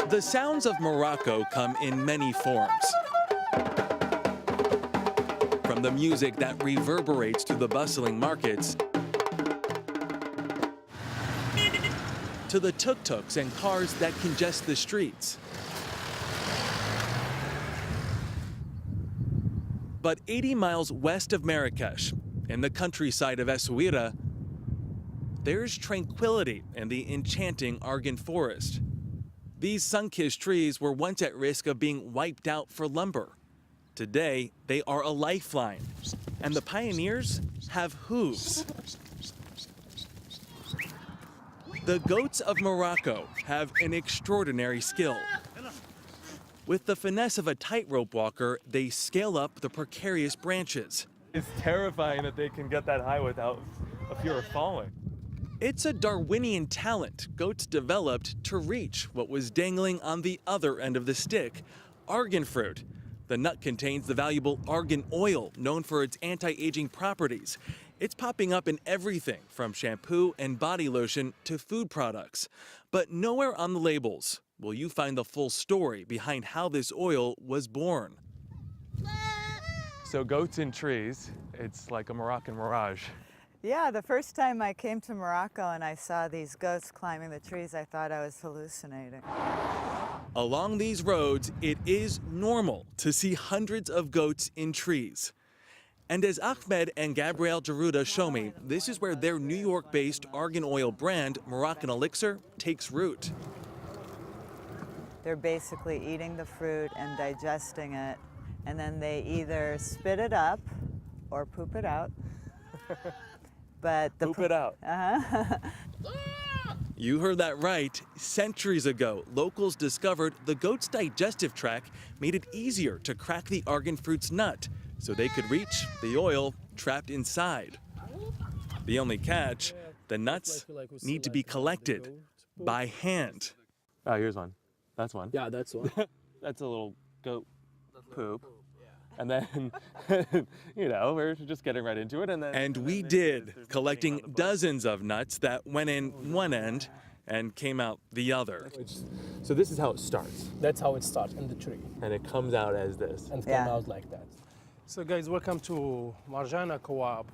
The sounds of Morocco come in many forms. From the music that reverberates through the bustling markets, to the tuk-tuks and cars that congest the streets. But 80 miles west of Marrakesh, in the countryside of Essaouira, there's tranquility in the enchanting Argan forest. These sun-kissed trees were once at risk of being wiped out for lumber. Today, they are a lifeline, and the pioneers have hooves. The goats of Morocco have an extraordinary skill. With the finesse of a tightrope walker, they scale up the precarious branches. It's terrifying that they can get that high without a fear of falling. It's a Darwinian talent goats developed to reach what was dangling on the other end of the stick, argan fruit. The nut contains the valuable argan oil, known for its anti-aging properties. It's popping up in everything from shampoo and body lotion to food products. But nowhere on the labels will you find the full story behind how this oil was born. So goats in trees, it's like a Moroccan mirage. Yeah, the first time I came to Morocco and I saw these goats climbing the trees, I thought I was hallucinating. Along these roads, it is normal to see hundreds of goats in trees. And as Ahmed and Gabrielle Jaruda show me, this is where their New York-based argan oil brand, Moroccan Elixir, takes root. They're basically eating the fruit and digesting it, and then they either spit it up or poop it out. But Poop it out. You heard that right. Centuries ago, locals discovered the goat's digestive tract made it easier to crack the argan fruit's nut, so they could reach the oil trapped inside. The only catch, the nuts need to be collected by hand. Oh, here's one. That's one. Yeah, that's one. That's a little goat poop. And then, we're just getting right into it. And we did, collecting dozens of nuts that went in one end and came out the other. So this is how it starts. That's how it starts in the tree. And it comes out as this. And Yeah. come out like that. So guys, welcome to Marjana Co-op.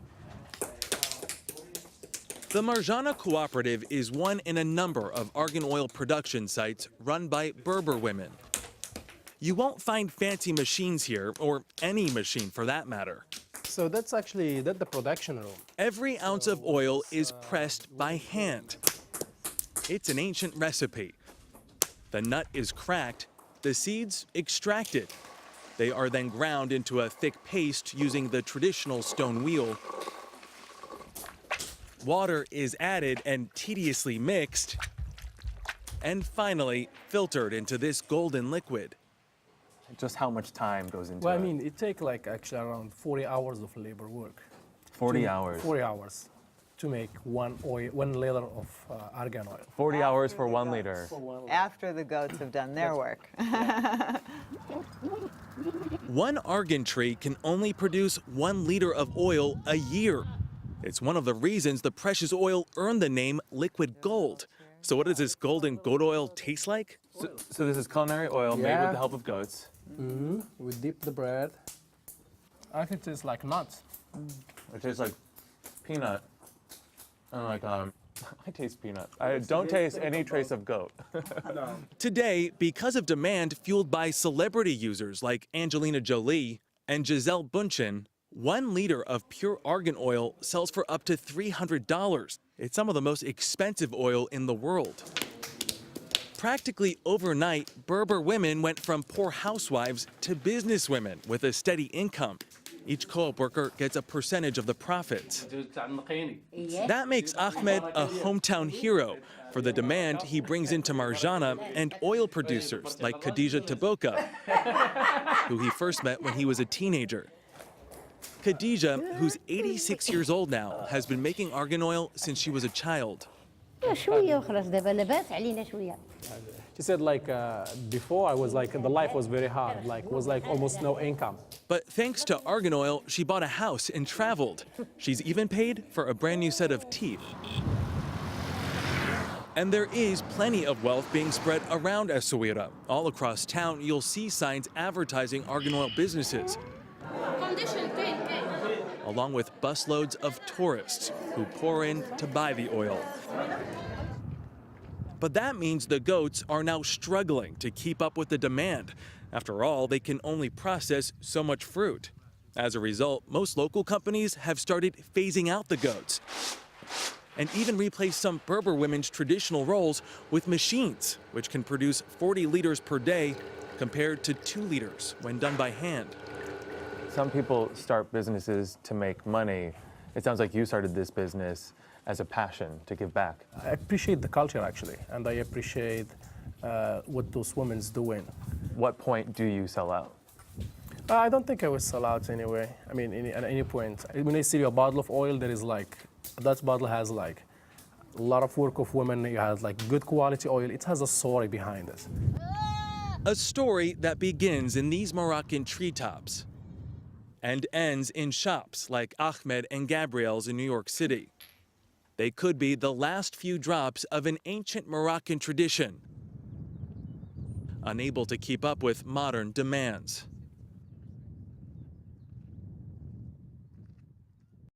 The Marjana Cooperative is one in a number of argan oil production sites run by Berber women. You won't find fancy machines here, or any machine for that matter. So that's the production room. Every ounce of oil is pressed by hand. It's an ancient recipe. The nut is cracked, the seeds extracted. They are then ground into a thick paste using the traditional stone wheel. Water is added and tediously mixed, and finally filtered into this golden liquid. Just how much time goes into Well, it? I mean, it takes actually around 40 hours of labor work. 40 hours. 40 hours to make one liter of argan oil. 40 hours for 1 liter. After the goats have done their work. One argan tree can only produce 1 liter of oil a year. It's one of the reasons the precious oil earned the name liquid gold. So what does this golden goat oil taste like? So this is culinary oil made with the help of goats. We dip the bread. I think it tastes like nuts. It tastes like peanut. And I taste peanut. I don't taste any trace of goat. Today, because of demand fueled by celebrity users like Angelina Jolie and Gisele Bündchen, 1 liter of pure argan oil sells for up to $300. It's some of the most expensive oil in the world. Practically overnight, Berber women went from poor housewives to businesswomen with a steady income. Each co-op worker gets a percentage of the profits. That makes Ahmed a hometown hero for the demand he brings into Marjana and oil producers like Khadija Taboka, who he first met when he was a teenager. Khadija, who's 86 years old now, has been making argan oil since she was a child. She said before I was the life was very hard, was almost no income. But thanks to argan oil, she bought a house and traveled. She's even paid for a brand new set of teeth. And there is plenty of wealth being spread around Essaouira. All across town, you'll see signs advertising argan oil businesses, along with busloads of tourists who pour in to buy the oil. But that means the goats are now struggling to keep up with the demand. After all, they can only process so much fruit. As a result, most local companies have started phasing out the goats and even replaced some Berber women's traditional roles with machines, which can produce 40 liters per day compared to 2 liters when done by hand. Some people start businesses to make money. It sounds like you started this business as a passion to give back. I appreciate the culture actually, and I appreciate what those women's doing. What point do you sell out? I don't think I will sell out anyway. I mean, at any point. When I see a bottle of oil, there is like, that bottle has like a lot of work of women. You have like good quality oil. It has a story behind it. A story that begins in these Moroccan treetops and ends in shops like Ahmed and Gabrielle's in New York City. They could be the last few drops of an ancient Moroccan tradition, unable to keep up with modern demands.